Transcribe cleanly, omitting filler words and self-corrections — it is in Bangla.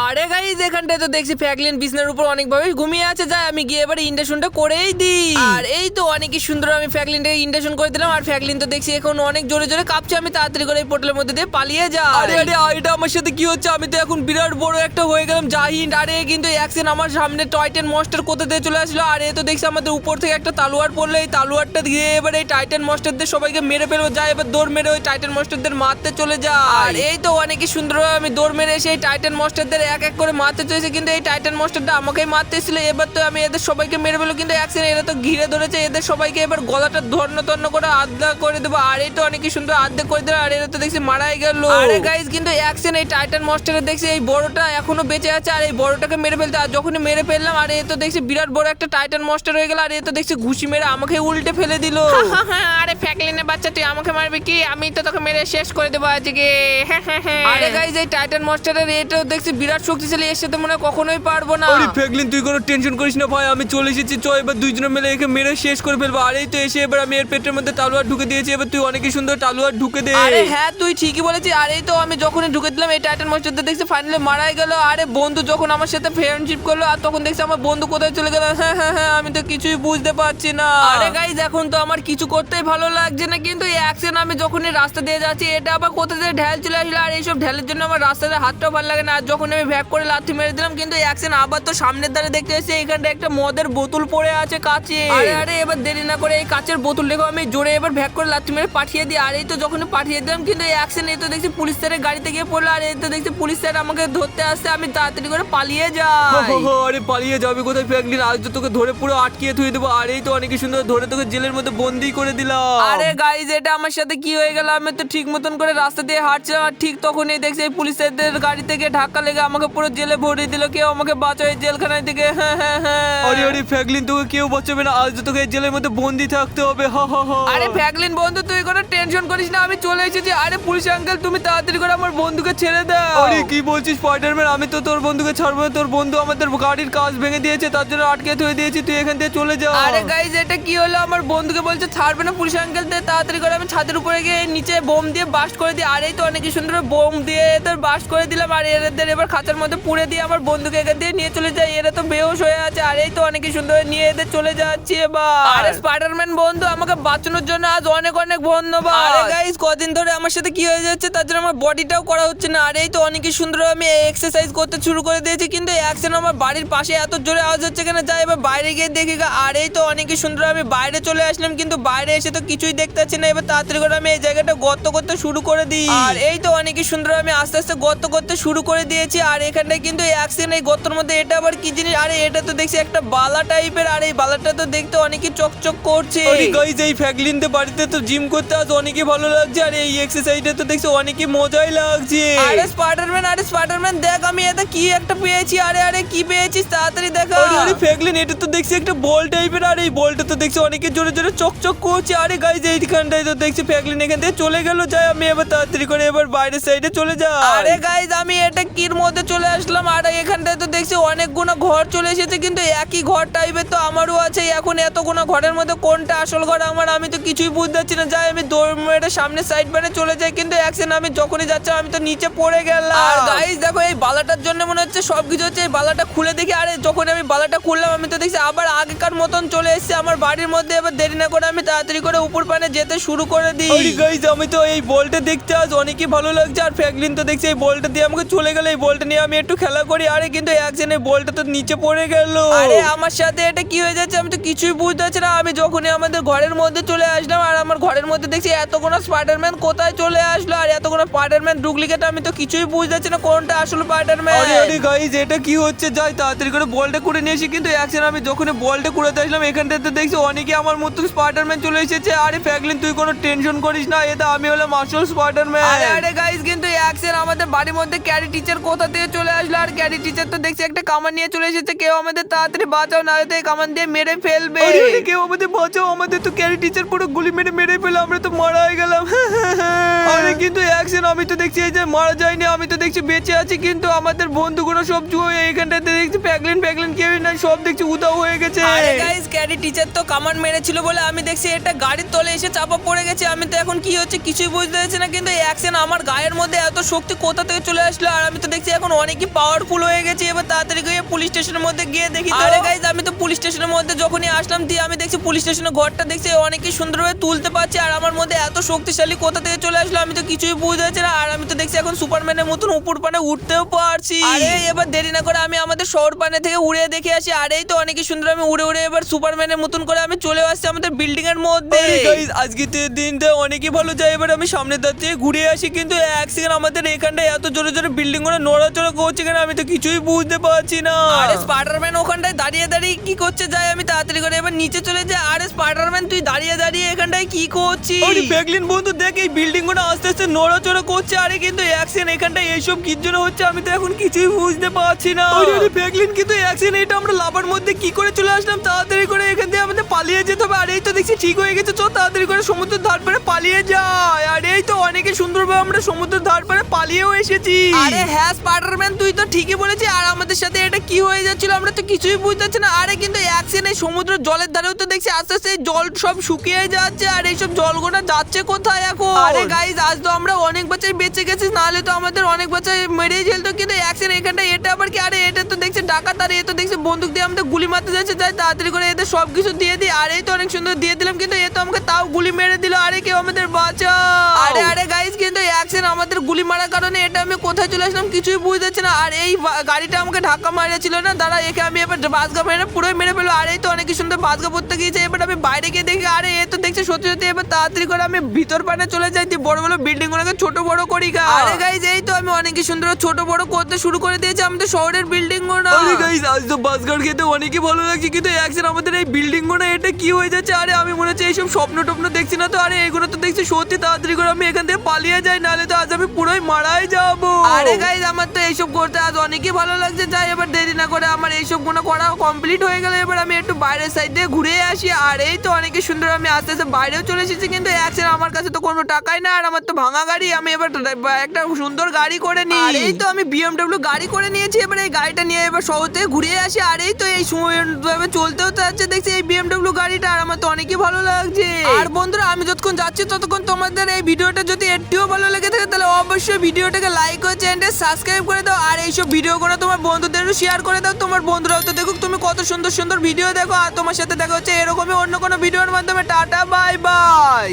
আরে গাইস এখানটায় তো দেখছি ফ্র্যাঙ্কলিন বিছনার উপর অনেকভাবে ঘুমিয়ে আছে। যাই আমি গিয়ে এবারে ইন্ডাকশনটা করেই দিই। আর এই তো অনেকই সুন্দর আমি ফ্র্যাঙ্কলিনটাকে ইন্ডাকশন করে দিলাম। আর ফ্র্যাঙ্কলিন তো দেখছি এখন অনেক জোরে জোরে কাঁপছে। আমি তাড়াতাড়ি করে এই পোর্টালের মধ্যে দিয়ে পালিয়ে যাই। আরে আরে এটা আমার সাথে কি হচ্ছে? আমি তো এখন বিরাট বড় একটা হয়ে গেলাম জাহিন্ট। আরে কিন্তু অ্যাকশন আমার সামনে টাইটান মনস্টার কোথা থেকে চলে আসলো। আর এ তো দেখছি আমাদের উপর থেকে একটা তালোয়ার পড়লো। এই তালোয়ারটা দিয়ে এবারে এই টাইটান মনস্টারদের সবাইকে মেরে ফেলবো। যাই এবার দৌড় মেরে ওই টাইটান মনস্টারদের মারতে চলে যায়। আর এই তো অনেকই সুন্দর আমি দৌড় মেরে এসে এই টাইটান মনস্টারদের এক এক করে মারতে চলেছে। কিন্তু এই টাইটান মনস্টারটা আমাকেই মারতে এসেছিল। এবার তো আমি এদের সবাইকে মেরে ফেলবো। কিন্তু অ্যাকশন এরা তো ঘিরে ধরেছে। এদের সবাইকে এবার গলাটা ধন্য করে আধা করে দেবো। আর এই তো অনেকই সুন্দর আধা করে দিল। আর এরা তো দেখছি মারাই গেল। আরে গাইস কিন্তু অ্যাকশন এই টাইটান মনস্টারে দেখছি এই বড়টা এখনো বেঁচে আছে। আর এই বড়টাকে মেরে ফেলতে আর যখনই মেরে ফেললাম আর এ তো দেখছি বিরাট বড় একটা টাইটান মনস্টার হয়ে গেল। আর এ তো দেখছি ঘুষি মেরে আমাকে উল্টে ফেলে দিল। আরে ফ্র্যাঙ্কলিনের বাচ্চা তুই আমাকে মারবি কি? আমি তো তোকে মেরে শেষ করে দেবো আজকে। আরে গাইস এই টাইটান মনস্টারের এটাও দেখছি বিরাট শক্তিশালী। এর সাথে মনে হয় কখনোই পারবো না। আরে ফ্র্যাঙ্কলিন তুই কোনো টেনশন করিস না ভাই, আমি চলে এসেছি। চ এবার দুইজনে মিলে একে মেরে শেষ করে ফেলবো। আর এই তো এসে এবার আমি এর পেটের মধ্যে তালোয়ার ঢুকে দিয়েছি। এবার তুই অনেকই সুন্দর তালোয়ার ঢুকে দে। আরে হ্যাঁ তুই ঠিকই বলেছিস। আর এই তো আমি যখনই ঢুকে দিলাম এই টাইটান মনস্টারটা দেখছি ফাইনালি মারাই গেল। আরে বন্ধু যখন আমার সাথে ফ্রেন্ডশিপ করলো আর তখন দেখছি আমার বন্ধু কোথায় চলে গেল। হ্যাঁ আমি তো কিছুই বুঝতে পারছি না। আরে গাইস এখন তো আমার কিছু করতেই ভালো লাগছে না। কিন্তু এই অ্যাকশন আমি যখনই রাস্তা দিয়ে যাচ্ছি এটা আবার কোথা থেকে ঢেল চলে আসলো। আর এইসব ঢেলের জন্য আমার রাস্তাতে হাতটাও ভালো লাগে না। আর যখন আমি ভ্যাক করে লাথি মেরে দিলাম কিন্তু এই অ্যাকশন আবার তো সামনের ধারে দেখতে এসেছে এখানটা একটা মদের বোতল পড়ে আছে কাচে। আরে আরে এবার দেরি না করে এই কাচের বোতল দেখো আমি জোরে এবার ভ্যাক করে লাথি মেরে পাঠিয়ে দিই। আর এই তো যখন পাঠিয়ে দিলাম কিন্তু এই অ্যাকশন এই তো দেখছি পুলিশ স্যারের গাড়িতে গিয়ে পড়লো। আর এই তো দেখছি পুলিশ স্যার আমাকে ধরতে আসছে। আমি তাড়াতাড়ি করে পালিয়ে যাই। আরে পালিয়ে যাবি কোথায় ফ্র্যাঙ্কলিন? আজ তো তোকে ধরে পুরো আটকিয়ে থুয়ে দেবো। আর এই তো অনেকই সুন্দর ধরে তোকে জেলের মধ্যে বন্দি করে দিলাম। আরে গাইজ এটা আমার সাথে কি হয়ে গেল? আমি তো ঠিক মতন করে রাস্তা দিয়ে হাঁটছিলাম আর ঠিক তখনই দেখছি এই পুলিশদের গাড়ি থেকে ধাক্কা লেগে আমাকে পুরো জেলে ভরে দিল। কেউ আমাকে বাঁচায় জেলখানায় থেকে। হ্যাঁ আরে আরে ফ্র্যাঙ্কলিন তোকে কেউ বাঁচাবে না, আজ তো তোকে এই জেলের মধ্যে বন্দি থাকতে হবে। আরে ফ্র্যাঙ্কলিন বন্ধু তুই কোনো টেনশন করিস না, আমি চলে এসেছি। আরে পুলিশ আঙ্কেল তুমি তাড়াতাড়ি করে আমার বন্ধুকে ছেড়ে দাও। আরে কি বলছিস স্পাইডারম্যান? আমি তো তোর বন্ধুকে ছাড়বো না। তোর বন্ধু আমাদের গাড়ির কাঁচ ভেঙে দিয়েছে, তার জন্য আটকে থুয়ে দিয়েছি। তুই এখান থেকে চলে যা। আরে গাইজ এটা কি হলো? আমার বন্ধুকে বলছে ছাড়বে না পুলিশ আঙ্কেল। তাড়াতাড়ি করে আমি ছাদের উপরে গিয়ে নিচে বোম দিয়ে বাস্ট করে দিই। আর এই তো অনেক সুন্দর বোম দিয়ে এদের বাস্ট করে দিলাম। আর এদের এবার খাঁচার মধ্যে পুড়ে দিয়ে আমার বন্ধুকে এখান দিয়ে নিয়ে চলে যায়। এরা তো বেহুশ হয়ে আছে। আর এই তো অনেক সুন্দর নিয়ে এদের চলে যাচ্ছে এবার। আরে স্পাইডারম্যান বন্ধু আমাকে বাঁচানোর জন্য আজ অনেক অনেক ধন্যবাদ। আরে গাইজ কদিন ধরে আমার সাথে কি হয়ে যাচ্ছে তার জন্য আমার বডিটাও করা হচ্ছে না। আর এই তো অনেক সুন্দর আমি এক্সারসাইজ করতে শুরু করে দিয়েছি। কিন্তু অ্যাকশন আমার বাড়ির পাশে এত জোরে আওয়াজ হচ্ছে কেন? যাই এবার বাইরে গিয়ে দেখি। আর এই তো অনেক সুন্দর আমি বাইরে চলে আসলাম। কিন্তু বাইরে এসে তো কিছুই দেখতে পাচ্ছি না। এবার তাড়াতাড়ি করে আমি এই জায়গাটা গর্ত করতে শুরু করে দিই। আর এই তো অনেক সুন্দর আমি আস্তে আস্তে গর্ত করতে শুরু করে দিয়েছি। আর এখানটায় কিন্তু অ্যাকশন এই গর্তের মধ্যে এটা আবার কি জিনিস? আরে এটা তো দেখছি একটা বালা টাইপের। আর এই বালাটা তো দেখতে অনেকই চকচক করছে। আরে গাইস এই ফ্র্যাঙ্কলিনদের বাড়িতে তো জিম করতে আজ অনেকই ভালো লাগছে। আর এই এক্সারসাইজটা তো দেখছি অনেকই মজাই লাগছে। আরে স্পাইডারম্যান দেখ আমি এটা কি একটা পেয়েছি। আরে আরে কি পেয়েছিস তাড়াতাড়ি দেখা। আরে ফ্র্যাঙ্কলিন এটা তো দেখছি একটা বল টাইপের। আর এই বলটা তো দেখছি অনেকে জোরে জোরে চকচক করছে। আরে গাইস এইখানটায় তো দেখছি ফ্র্যাঙ্কলিন এখান থেকে চলে গেল। যাই আমি এবার তাড়াতাড়ি করে এবার বাইরের সাইডে চলে যাই। আরে গাইস আমি এটা কির মধ্যে চলে আসলাম। আর এখানটায় তো দেখছি অনেকগুলো ঘর চলে এসেছে। কিন্তু একই ঘর টাইপের তো আমারও আছে। এখন এতগুলো ঘরের মধ্যে কোনটা আসল ঘর আমার আমি তো কিছুই বুঝতে পারছি না। যাই আমি দৌড় মেরে সামনে সাইড বানে চলে যাই। কিন্তু অ্যাকশন আমি যখনই যাচ্ছি আমি তো নিচে পড়ে গেলাম। আর গাইস দেখো এই বালাটার জন্য মনে হচ্ছে সবকিছু হচ্ছে। এই বালাটা খুলে দেখি। আরে যখন আমি বালাটা খুললাম আমি তো দেখছি আবার আগেকার মতন চলে এসেছে আমার বাড়ির মধ্যে। এবার দেরি না করে আমি তাড়াতাড়ি করে উপর পানে যেতে শুরু করে দিই। আরে গাইস আমি তো এই বলটা দেখতে আজ অনেকই ভালো লাগছে। আর ফ্র্যাঙ্কলিন তো দেখছি এই বলটা দিয়ে আমাকে চলে গেল। এই বলটা নিয়ে আমি একটু খেলা করি। আরে কিন্তু অ্যাকশন এই বলটা তো নিচে পড়ে গেল। আরে আমার সাথে এটা কি হয়ে যাচ্ছে আমি তো কিছুই বুঝতে পারছি না। আমি যখনই আমাদের ঘরের মধ্যে চলে আসলাম আর আমার ঘরের মধ্যে দেখছি এতগুলো স্পাইডারম্যান কোথায় চলে আসলো। আর এতগুলো স্পাইডারম্যান ডুপ্লিকেট আমি তো কিছুই বুঝতে পারছি না কোনটা আসল স্পাইডারম্যান। আরে আরে গাইস এটা কি হচ্ছে? যাই তাড়াতাড়ি করে বলটা করে নিয়ে এসি। কিন্তু অ্যাকশন আমি যখন বলটা কুড়াতে আসলাম এখানটাতে দেখছি অনেকে আমার মতো স্পাইডারম্যান চলে এসেছে। আরে ফ্র্যাঙ্কলিন তুই কোনো টেনশন করিস না, এটা আমি হলাম আসল স্পাইডারম্যান। আরে আরে গাইস কিন্তু অ্যাকশন আমাদের বাড়ির মধ্যে ক্যারি টিচার কোথা থেকে চলে আসলো। আর ক্যারি টিচার তো দেখছি একটা কামান নিয়ে চলে এসেছে। কেউ আমাদের তাড়াতাড়ি বাঁচাও, না হলে এই কামান দিয়ে মেরে ফেলবে। আরে আরে কেউ আমাদের বাঁচাও, আমাদের তো ক্যারি টিচার পুরো গুলি মেরে মেরে ফেলে আমরা তো মারা গেলাম। আরে কিন্তু অ্যাকশন আমি তো দেখছি এই যে মারা যায়নি, আমি তো দেখছি বেঁচে আছি। কিন্তু আমাদের বন্ধুগুলো সব এইখানটাতে দেখছি ফ্র্যাঙ্কলিন কেউ না, সব দেখছি উধাও হয়ে হয়ে গেছে। আরে গাইস ক্যারি টিচার তো কামান মেরেছিল বলে আমি দেখছি এটা গাড়ির তলে এসে চাপা পড়ে গেছে। আমি তো এখন কি হচ্ছে কিছুই বুঝতে পারছি না, কিন্তু অ্যাকশন আমার গায়ের মধ্যে এত শক্তি কোথা থেকে চলে আসলো। আর আমি তো দেখছি এখন অনেকই পাওয়ারফুল হয়ে গেছে। এবার তাড়াতাড়ি গিয়ে পুলিশ স্টেশনের মধ্যে গিয়ে দেখি। আরে গাইস আমি তো পুলিশ স্টেশনের মধ্যে যখনই আসলাম দিয়ে আমি দেখছি পুলিশ স্টেশনের ঘরটা দেখছি অনেকই সুন্দরভাবে তুলতে পারছি। আর আমার মধ্যে এত শক্তিশালী কোথা থেকে চলে আসলো আমি তো কিছুই বুঝতে পারছি না। আর আমি তো দেখছি এখন সুপারম্যানের মতন উপর পানে উঠতেও পারছি। আরে এবার দেরি না করে আমি আমাদের শহর পানে থেকে উড়ে দেখে আসি। আর এই তো অনেকই সুন্দর আমি উড়ে উড়ে এবার সুপারম্যানের মতন করে আমি চলে আসছি আমাদের বিল্ডিং এর মধ্যে। আরে গাইস আজকে দিনটা অনেকই ভালো যায়। এবার আমি সামনের দাঁত থেকে ঘুরে আসি, কিন্তু এক সেকেন্ড আমাদের এখানটায় এত জোরে জোরে বিল্ডিং গুলো নড়াচড়া করছে কেন আমি তো কিছুই বুঝতে পারছি না। আরে স্পাইডারম্যান ওখানটায় দাঁড়িয়ে দাঁড়িয়ে কি করছে যাই আমি তাড়াতাড়ি করে এবার নিচে চলে যাই। আরে স্পাইডারম্যান তুই দাঁড়িয়ে দাঁড়িয়ে এখানটায় কি করছিস? আরে ফ্র্যাঙ্কলিন বন্ধু দেখ এই বিল্ডিং গুলো আস্তে আস্তে নড়াচড়া করছে। আরে কিন্তু অ্যাকশন এখানটায় এইসব কি জন্য হচ্ছে আমি তো এখন কিছুই বুঝতে পারছি না। আরে ফ্র্যাঙ্কলিন কিন্তু অ্যাকশন এটা আমরা লাভার মধ্যে কি করে চলে আসলাম? তাড়াতাড়ি করে এখান থেকে আমাদের পালিয়ে যেতে হবে। আর এই তো দেখছি ঠিক হয়ে গেছে, চল তাড়াতাড়ি করে সমুদ্রের ধার পারে পালিয়ে যায়। আর এই তো অনেকে সুন্দরভাবে আমরা সমুদ্রের ধার পারে পালিয়েও এসেছি। আরে হ্যাঁ স্পাইডারম্যান তুই তো ঠিকই বলেছিস। আর আমাদের সাথে এটা কি হয়ে যাচ্ছিল আমরা তো কিছুই বুঝতে পারছি না। আরে কিন্তু অ্যাকশন এই সমুদ্র জলের ধারেও তো দেখছি আস্তে আস্তে এই জল সব শুকিয়ে যাচ্ছে। আর এইসব জলগুলো যাচ্ছে কোথায় এখন? আরে গাইস আজ তো আমরা অনেক বাচ্চাই বেঁচে গেছি, নাহলে তো আমাদের অনেক বাচ্চাই মেরে যেত। কিন্তু অ্যাকশন এখানটা এটা আবার কি? আরে এটা তো দেখছি ডাকাত। আর এ তো দেখছি বন্দুক দিয়ে আমাদের গুলি মারতে যাচ্ছে। যাই তাড়াতাড়ি করে এদের সবকিছু দিয়ে দিই। আর এই তো অনেক সুন্দর দিয়ে দিলাম, কিন্তু এ তো আমাকে তাও গুলি মেরে দিল। আরে কেউ আমাদের বাঁচাও। আরে আরে গাইস কিন্তু অ্যাকশন আমাদের গুলি মারার কারণে এটা আমি কোথায় চলে আসলাম কিছুই বুঝতে পারছি না। আর এই গাড়িটা আমাকে ধাক্কা মারিয়েছিল না, দাঁড়া একে আমি এবার বাসগা মেরে পুরোই মেরে ফেলবো। আর এই তো অনেক সুন্দর বাসগা পড়তে গিয়েছে। এবার আমি বাইরে গিয়ে দেখি আরে এ তো দেখছি সত্যি সত্যি। এবার তাড়াতাড়ি করে আমি ভিতর পানে চলে যাই, দিয়ে বড় বড় বিল্ডিং গুলোকে ছোট বড় করি। আরে গাইস এই তো আমি অনেক সুন্দর ছোট বড় করতে শুরু করে দিয়েছি আমাদের শহরের বিল্ডিং গুলো। আরে গাইস আজ তো বাসগার খেতে অনেকই ভালো লাগছে, কিন্তু অ্যাকশন আমাদের এই বিল্ডিং গুলো এটা কি হয়ে যাচ্ছে? আরে আমি মনে হচ্ছে এইসব স্বপ্ন টপ্ন দেখছি না তো। আরে এগুলো তো দেখছি সত্যি। তাড়াতাড়ি করে আমি এখান থেকে পালিয়ে যাই, নাহলে তো আজ আমি পুরোই মারাই যাবো। আরে গাইস আমার তো এইসব করতে আজ অনেকই ভালো লাগছে। যাই এবার দেরি না করে আমার এইসব গুলো করা কমপ্লিট হয়ে গেল। এবার আমি একটু বাইরের সাইড দিয়ে ঘুরে আসি। আর এই তো অনেকই সুন্দর আমি আস্তে আস্তে বাইরেও চলে এসেছি, কিন্তু অ্যাকশন আমার কাছে তো কোনো টাকাই না। আর আমার তো ভাঙা গাড়ি, আমি এবার একটা সুন্দর গাড়ি করে নিই। আর এই তো আমি BMW গাড়ি করে নিয়েছি। এবার এই গাড়িটা নিয়ে এবার শহর থেকে ঘুরে আসি। আর এই তো এই সময় চলতেও যাচ্ছে দেখছি এই BMW গাড়িটা। আর আমার তো অনেকই ভালো লাগছে। আর বন্ধুরা আমি যতক্ষণ যাচ্ছি ততক্ষণ তোমাদের এই ভিডিওটা যদি একটুও ভালো লেগে থাকে তাহলে অবশ্যই ভিডিওটাকে লাইক ও চ্যানেলটা সাবস্ক্রাইব করে দাও। আর এইসব ভিডিওগুলো তোমার বন্ধুদেরও শেয়ার করে দাও। তোমার বন্ধুরাও তো দেখুক তুমি কত সুন্দর সুন্দর ভিডিও দেখো। আর তোমার সাথে দেখা হচ্ছে এরকমই অন্য কোনো ভিডিওর মাধ্যমে। Tata bye bye.